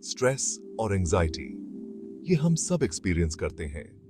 Stress और anxiety, ये हम सब एक्सपीरियंस करते हैं।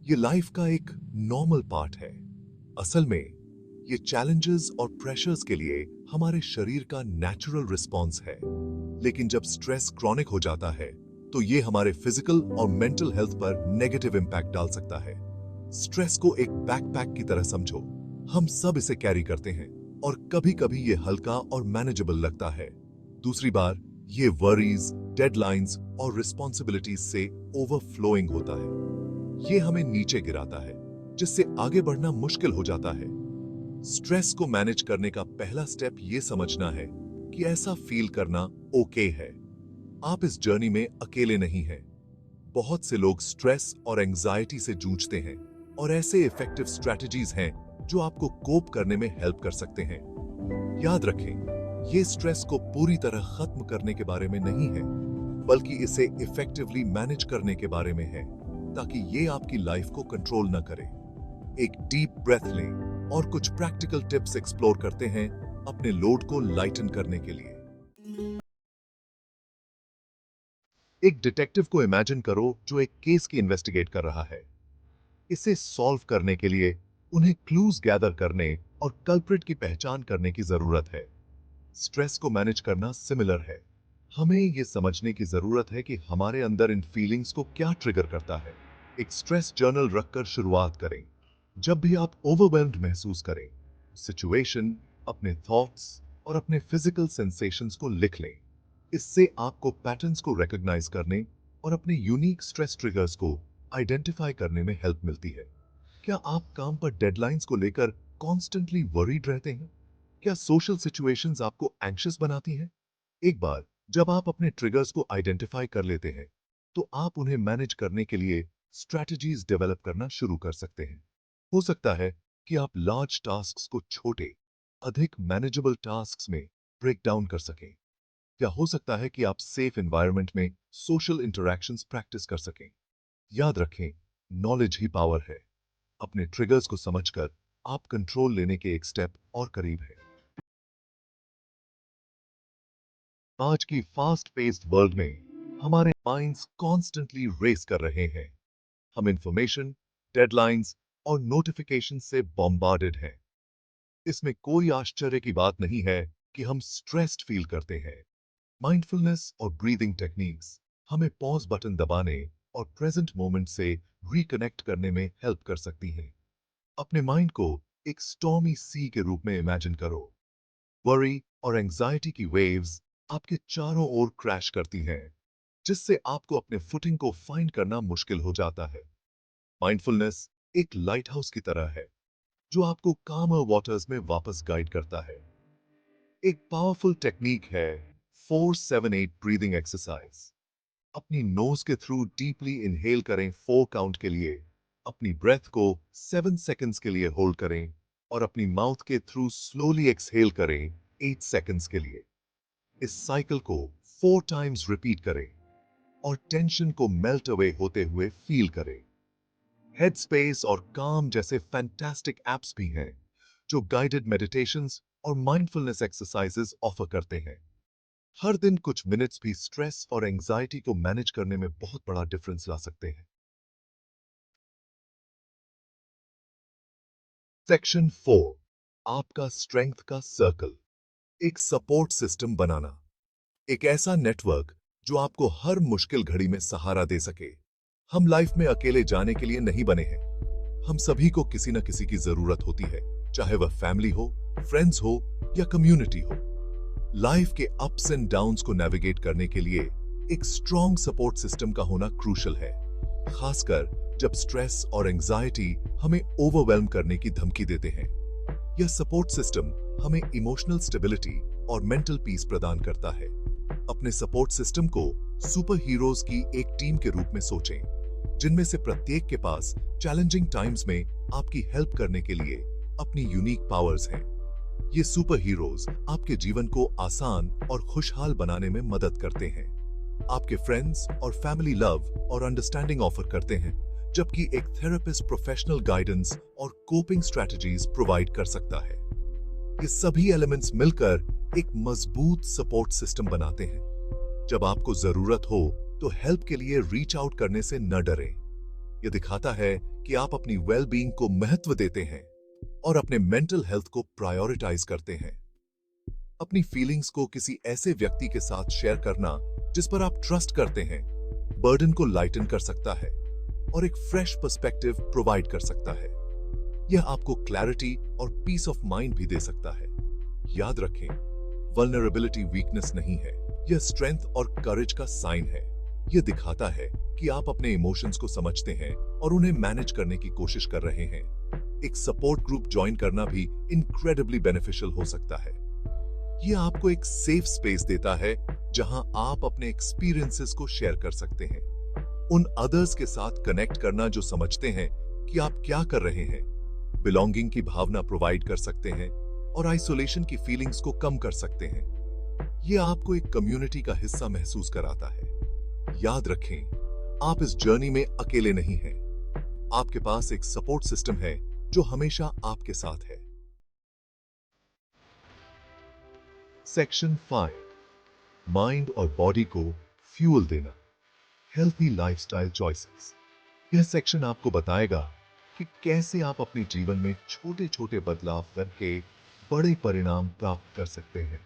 ये लाइफ का एक नॉर्मल पार्ट है। असल में ये चैलेंजेस और प्रेशर्स के लिए हमारे शरीर का नेचुरल रिस्पॉन्स है। लेकिन जब स्ट्रेस क्रॉनिक हो जाता है तो ये हमारे फिजिकल और मेंटल हेल्थ पर नेगेटिव इंपैक्ट डाल सकता है। स्ट्रेस को एक बैकपैक की तरह समझो। हम सब इसे कैरी करते हैं और कभी-कभी ये हल्का और मैनेजेबल लगता है। दूसरी बार ये वरीज, डेडलाइंस और रिस्पॉन्सिबिलिटीज से ओवरफ्लोइंग होता है। ये हमें नीचे गिराता है, जिससे आगे बढ़ना मुश्किल हो जाता है। स्ट्रेस को मैनेज करने का पहला स्टेप ये समझना है कि ऐसा फील करना ओके है। आप इस जर्नी में अकेले नहीं हैं। बहुत से लोग स्ट्रेस और एंजाइटी से जूझते हैं और ऐसे इफेक्टिव स्ट्रेटजीज हैं जो आपको कोप करने में हेल्प कर सकते हैं। याद रखें, ये स्ट्रेस को पूरी तरह खत्म करने के बारे में नहीं है, बल्कि इसे इफेक्टिवली मैनेज करने के बारे में है, ताकि ये आपकी लाइफ को कंट्रोल न करे। एक डीप ब्रेथ लें और कुछ प्रैक्टिकल टिप्स एक्सप्लोर करते हैं अपने लोड को लाइटन करने के लिए। एक डिटेक्टिव को इमेजिन करो जो एक केस की इन्वेस्टिगेट कर रहा है। इसे सॉल्व करने के लिए उन्हें क्लूज गैदर करने और कल्प्रिट की पहचान करने की जरूरत है। स्ट्रेस को मैनेज करना सिमिलर है। हमें यह समझने की जरूरत है कि हमारे अंदर इन फीलिंग्स को क्या ट्रिगर करता है। एक स्ट्रेस जर्नल रखकर शुरुआत करें। जब भी आप ओवरवेल्म्ड महसूस करें, सिचुएशन, अपने थॉट्स और अपने फिजिकल सेंसेशंस को लिख लें। इससे आपको पैटर्न्स को रिकॉग्नाइज करने और अपने यूनिक स्ट्रेस ट्रिगर्स को आइडेंटिफाई करने में हेल्प मिलती है। क्या आप काम पर डेडलाइंस को लेकर कॉन्स्टेंटली वरीड रहते हैं? क्या सोशल सिचुएशंस आपको एंग्शियस बनाती हैं? एक बार जब आप अपने ट्रिगर्स को आइडेंटिफाई कर लेते हैं, तो आप उन्हें मैनेज करने के लिए स्ट्रैटेजीज डेवलप करना शुरू कर सकते हैं। हो सकता है कि आप लार्ज टास्क्स को छोटे, अधिक मैनेजेबल टास्क्स में ब्रेक डाउन कर सकें। या हो सकता है कि आप सेफ एनवायरनमेंट में सोशल इंटरैक्शंस प्रैक्टिस कर सकें। याद रखें, नॉलेज ही पावर है। अपने ट्रिगर्स को समझकर आप कंट्रोल लेने के एक स्टेप और करीब हैं। आज की फास्ट पेस्ड वर्ल्ड में हमारे माइंड्स कॉन्स्टेंटली रेस कर रहे हैं। हम इंफॉर्मेशन, डेडलाइंस और नोटिफिकेशन से बॉम्बार्डेड हैं। इसमें कोई आश्चर्य की बात नहीं है कि हम स्ट्रेस्ड फील करते हैं। माइंडफुलनेस और ब्रीदिंग टेक्निक्स हमें पॉज बटन दबाने और प्रेजेंट मोमेंट से रिकनेक्ट करने में हेल्प कर सकती हैं। अपने माइंड को एक स्टॉर्मी सी के रूप में इमेजिन करो। वरी और एंजाइटी की वेव्स आपके चारों ओर क्रैश करती हैं, जिससे आपको अपने फुटिंग को फाइंड करना मुश्किल हो जाता है। माइंडफुलनेस एक लाइट हाउस की तरह है, जो आपको कामर वाटर्स में वापस गाइड करता है। एक पावरफुल टेक्निक है 4-7-8 ब्रीदिंग एक्सरसाइज। अपनी नोज के थ्रू डीपली इनहेल करें 4 काउंट के लिए, अपनी ब्रेथ को 7 सेकंड्स के लिए होल्ड करें और अपनी माउथ के थ्रू स्लोली एक्सहेल करें 8 सेकंड्स के लिए। इस साइकिल को 4 टाइम्स रिपीट करें और टेंशन को मेल्ट अवे होते हुए फील करें। हेड स्पेस और काम जैसे फैंटास्टिक एप्स भी हैं, जो गाइडेड मेडिटेशंस और माइंडफुलनेस एक्सरसाइजेस ऑफर करते हैं। हर दिन कुछ मिनट्स भी स्ट्रेस और एंजाइटी को मैनेज करने में बहुत बड़ा डिफरेंस ला सकते हैं। सेक्शन 4, आपका स्ट्रेंथ का सर्कल। एक सपोर्ट सिस्टम बनाना। एक ऐसा नेटवर्क जो आपको हर मुश्किल घड़ी में सहारा दे सके। हम लाइफ में अकेले जाने के लिए नहीं बने हैं। हम सभी को किसी न किसी की जरूरत होती है, चाहे वह फैमिली हो, फ्रेंड्स हो या कम्युनिटी हो। लाइफ के अप्स एंड डाउन्स को नेविगेट करने के लिए एक स्ट्रॉन्ग सपोर्ट सिस्टम का होना क्रूशल है, खासकर जब स्ट्रेस और एंजाइटी हमें ओवरवेल्म करने की धमकी देते हैं। यह सपोर्ट सिस्टम हमें इमोशनल स्टेबिलिटी और मेंटल पीस प्रदान करता है। अपने सपोर्ट सिस्टम को सुपर हीरोज की एक टीम के रूप में सोचें, जिनमें से प्रत्येक के पास चैलेंजिंग टाइम्स में आपकी हेल्प करने के लिए अपनी यूनिक पावर्स हैं। ये सुपर हीरोज आपके जीवन को आसान और खुशहाल बनाने में मदद करते हैं। आपके फ्रेंड्स और फैमिली लव और अंडरस्टैंडिंग ऑफर करते हैं, जबकि एक थेरेपिस्ट प्रोफेशनल गाइडेंस और कोपिंग स्ट्रेटजीज प्रोवाइड कर सकता है। ये सभी एलिमेंट्स मिलकर एक मजबूत सपोर्ट सिस्टम बनाते हैं, जब आपको जरूरत हो तो हेल्प के लिए रीच आउट करने से न डरें। यह दिखाता है कि आप अपनी वेल बीइंग को महत्व देते हैं और अपने मेंटल हेल्थ को प्रायोरिटाइज करते हैं। अपनी फीलिंग्स को किसी ऐसे व्यक्ति के साथ शेयर करना जिस पर आप ट्रस्ट करते हैं, बर्डन को लाइटन कर सकता है और एक फ्रेश पर्सपेक्टिव प्रोवाइड कर सकता है। यह आपको क्लैरिटी और पीस ऑफ माइंड भी दे सकता है। याद रखें, वल्नरेबिलिटी वीकनेस नहीं है, यह स्ट्रेंथ और करेज का साइन है। यह दिखाता है कि आप अपने इमोशंस को समझते हैं और उन्हें मैनेज करने की कोशिश कर रहे हैं। एक सपोर्ट ग्रुप ज्वाइन करना भी इनक्रेडिबली बेनिफिशियल हो सकता है। यह आपको एक सेफ स्पेस देता है जहां आप अपने एक्सपीरियंसेस को शेयर कर सकते हैं। उन अदर्स के साथ कनेक्ट करना जो समझते हैं कि आप क्या कर रहे हैं, बिलोंगिंग की भावना प्रोवाइड कर सकते हैं और आइसोलेशन की फीलिंग्स को कम कर सकते हैं। यह आपको एक कम्युनिटी का हिस्सा महसूस कराता है। याद रखें, आप इस जर्नी में अकेले नहीं हैं। आपके पास एक सपोर्ट सिस्टम है जो हमेशा आपके साथ है। सेक्शन 5, माइंड और बॉडी को फ्यूल देना, हेल्थी लाइफस्टाइल चॉइसेस। यह सेक्शन आपको बताएगा कि कैसे आप अपने जीवन में छोटे छोटे बदलाव करके बड़े परिणाम प्राप्त कर सकते हैं।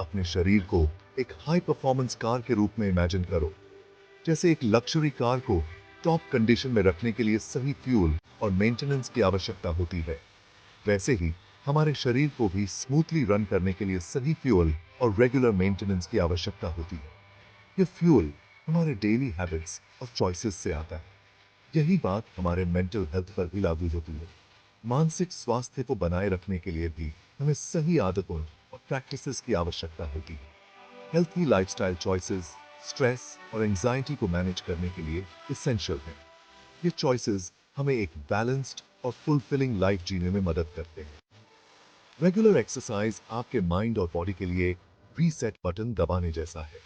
अपने शरीर को एक हाई परफॉर्मेंस कार के रूप में इमेजिन करो। जैसे एक लग्जरी कार को टॉप कंडीशन में रखने के लिए सही फ्यूल और मेंटेनेंस की आवश्यकता होती है, वैसे ही हमारे शरीर को भी स्मूथली रन करने के लिए सही फ्यूल और रेगुलर मेंटेनेंस की आवश्यकता होती है। यह फ्यूल हमारे डेली हैबिट्स और चॉइसेस से आता है। यही बात हमारे मेंटल हेल्थ पर भी लागू होती है। मानसिक स्वास्थ्य को बनाए रखने के लिए भी हमें सही आदतों और प्रैक्टिसेस की आवश्यकता होती है। हेल्थी लाइफस्टाइल चॉइसेस स्ट्रेस और एंजाइटी को मैनेज करने के लिए इसेंशियल हैं। ये चॉइसेस हमें एक बैलेंस्ड और फुलफिलिंग लाइफ जीने में मदद करते हैं। रेगुलर एक्सरसाइज आपके माइंड और बॉडी के लिए रीसेट बटन दबाने जैसा है।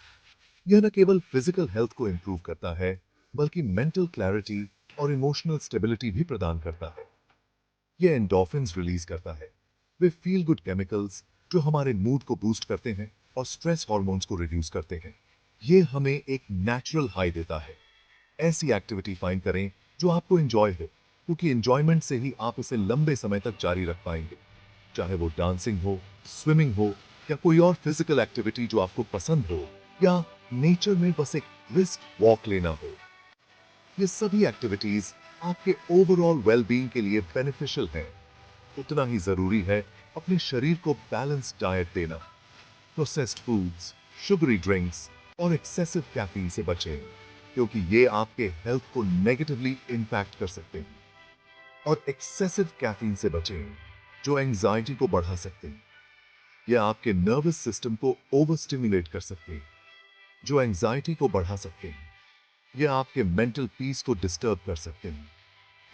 यह न केवल फिजिकल हेल्थ को इंप्रूव करता है, बल्कि मेंटल क्लैरिटी और इमोशनल स्टेबिलिटी भी प्रदान करता है। यह एंडोर्फिन्स रिलीज करता है, वे फील गुड केमिकल्स जो हमारे मूड को बूस्ट करते हैं और स्ट्रेस हार्मोन्स को रिड्यूस करते हैं। ये हमें एक नेचुरल हाई देता है। ऐसी एक्टिविटी फाइंड करें जो आपको एंजॉय हो, क्योंकि एंजॉयमेंट से ही आप इसे लंबे समय तक जारी रख पाएंगे। चाहे वो डांसिंग हो, स्विमिंग हो या कोई और फिजिकल एक्टिविटी जो आपको पसंद हो, या नेचर में बस एक ब्रिस्क वॉक लेना हो। ये सभी एक्टिविटीज आपके ओवरऑल वेलबींग के लिए बेनिफिशियल हैं। उतना ही जरूरी है अपने शरीर को बैलेंस्ड डाइट देना। प्रोसेस्ड फूड्स, शुगरी ड्रिंक्स और एक्सेसिव कैफीन से बचें, क्योंकि ये आपके हेल्थ को नेगेटिवली इंपैक्ट कर सकते हैं। और एक्सेसिव कैफीन से बचें, जो एंजाइटी को बढ़ा सकते हैं। यह आपके नर्वस सिस्टम को ओवर स्टिमुलेट कर सकते हैं, जो एंजाइटी को बढ़ा सकते हैं। यह आपके मेंटल पीस को डिस्टर्ब कर सकते हैं।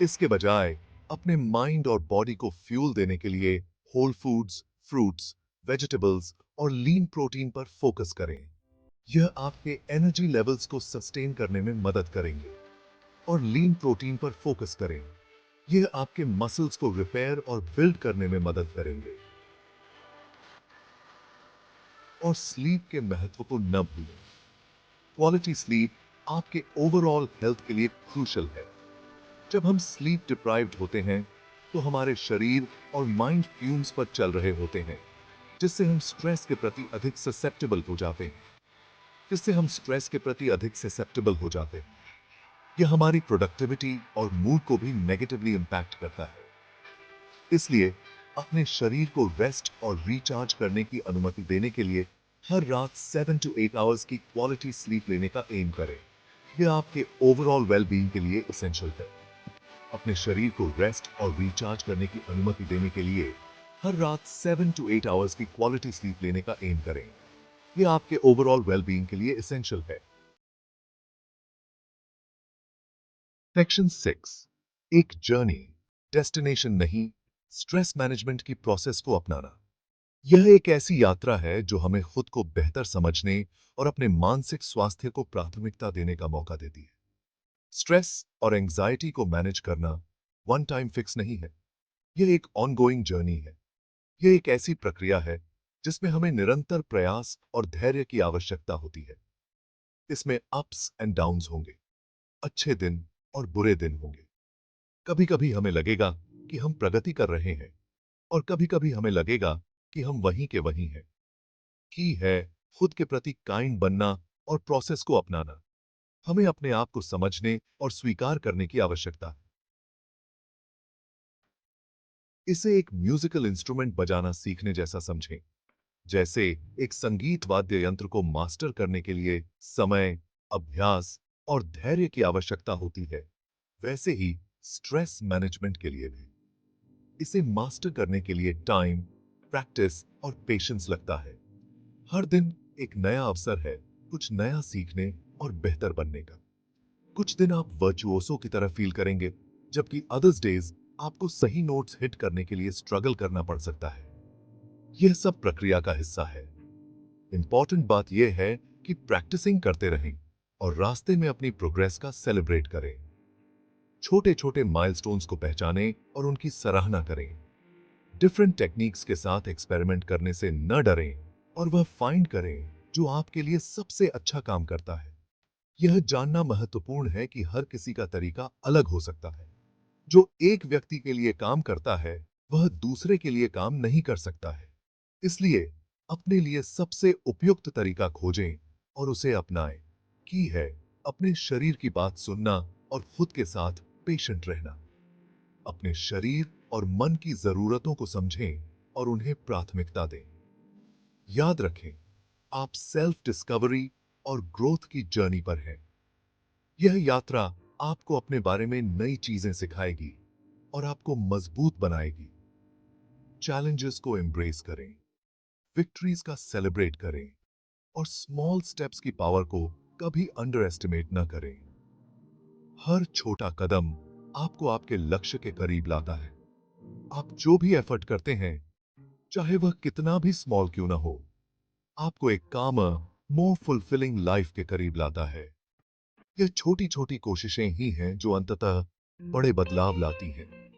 इसके बजाय अपने माइंड और बॉडी को फ्यूल देने के लिए होल फूड्स, फ्रूट्स, वेजिटेबल्स और लीन प्रोटीन पर फोकस करें। यह आपके एनर्जी लेवल्स को सस्टेन करने में मदद करेंगे। और लीन प्रोटीन पर फोकस करें। यह आपके मसल्स को रिपेयर और बिल्ड करने में मदद करेंगे। और स्लीप के महत्व को न भूलें। क्वालिटी स्लीप आपके ओवरऑल हेल्थ के लिए क्रूशियल है। जब हम स्लीप डिप्राइव्ड होते हैं तो हमारे शरीर और माइंड फ्यूम्स पर चल रहे होते हैं, जिससे हम स्ट्रेस के प्रति अधिक ससेप्टेबल हो जाते हैं। यह हमारी प्रोडक्टिविटी और मूड को भी नेगेटिवली इंपैक्ट करता है। इसलिए अपने शरीर को रेस्ट और रिचार्ज करने की अनुमति देने के लिए हर रात 7 to 8 आवर्स की क्वालिटी स्लीप लेने का एम करें। यह आपके ओवरऑल वेलबीइंग के लिए एसेंशियल है। अपने शरीर को रेस्ट और रिचार्ज करने की अनुमति देने के लिए हर रात 7 to 8 आवर्स की क्वालिटी स्लीप लेने का एम करें। यह आपके ओवरऑल वेलबीइंग के लिए एसेंशियल है। सेक्शन 6, एक जर्नी, डेस्टिनेशन नहीं, स्ट्रेस मैनेजमेंट की प्रोसेस को अपनाना। यह एक ऐसी यात्रा है जो हमें खुद को बेहतर समझने और अपने मानसिक स्वास्थ्य को प्राथमिकता देने का मौका देती है। स्ट्रेस और एंजाइटी को मैनेज करना वन टाइम फिक्स नहीं है। यह एक ऑनगोइंग जर्नी है। यह एक ऐसी प्रक्रिया है जिसमें हमें निरंतर प्रयास और धैर्य की आवश्यकता होती है। इसमें अप्स एंड डाउन्स होंगे, अच्छे दिन और बुरे दिन होंगे। कभी-कभी हमें लगेगा कि हम प्रगति कर रहे हैं और कभी-कभी हमें लगेगा कि हम वहीं के वहीं हैं। की है खुद के प्रति काइंड बनना और प्रोसेस को अपनाना। हमें अपने आप को समझने और स्वीकार करने की आवश्यकता है। इसे एक म्यूजिकल इंस्ट्रूमेंट बजाना सीखने जैसा समझें। जैसे एक संगीत वाद्य यंत्र को मास्टर करने के लिए समय, अभ्यास और धैर्य की आवश्यकता होती है, वैसे ही स्ट्रेस मैनेजमेंट के लिए भी। इसे मास्टर करने के लिए टाइम, प्रैक्टिस और पेशेंस लगता है। हर दिन एक नया अवसर है कुछ नया सीखने और बेहतर बनने का। कुछ दिन आप वर्चुओसो की तरह फील करेंगे, जबकि अदर्स डेज आपको सही नोट्स हिट करने के लिए स्ट्रगल करना पड़ सकता है। यह सब प्रक्रिया का हिस्सा है। इंपॉर्टेंट बात यह है कि प्रैक्टिसिंग करते रहें और रास्ते में अपनी प्रोग्रेस का सेलिब्रेट करें। छोटे छोटे माइलस्टोन्स को पहचानें और उनकी सराहना करें। डिफरेंट टेक्निक्स के साथ एक्सपेरिमेंट करने से न डरें और वह फाइंड करें जो आपके लिए सबसे अच्छा काम करता है। यह जानना महत्वपूर्ण है कि हर किसी का तरीका अलग हो सकता है। जो एक व्यक्ति के लिए काम करता है, वह दूसरे के लिए काम नहीं कर सकता है। इसलिए अपने लिए सबसे उपयुक्त तरीका खोजें और उसे अपनाएं। की है अपने शरीर की बात सुनना और खुद के साथ पेशेंट रहना। अपने शरीर और मन की जरूरतों को समझें और उन्हें प्राथमिकता दें। याद रखें, आप सेल्फ डिस्कवरी और ग्रोथ की जर्नी पर हैं। यह यात्रा आपको अपने बारे में नई चीजें सिखाएगी और आपको मजबूत बनाएगी। चैलेंजेस को एम्ब्रेस करें, विक्ट्रीज का सेलिब्रेट करें और स्मॉल स्टेप्स की पावर को कभी अंडर एस्टिमेट न करें। हर छोटा कदम आपको आपके लक्ष्य के करीब लाता है। आप जो भी एफर्ट करते हैं, चाहे वह कितना भी स्मॉल क्यों ना हो, आपको एक कामर, मोर फुलफिलिंग लाइफ के करीब लाता है। यह छोटी छोटी कोशिशें ही हैं जो अंततः बड़े बदलाव लाती हैं।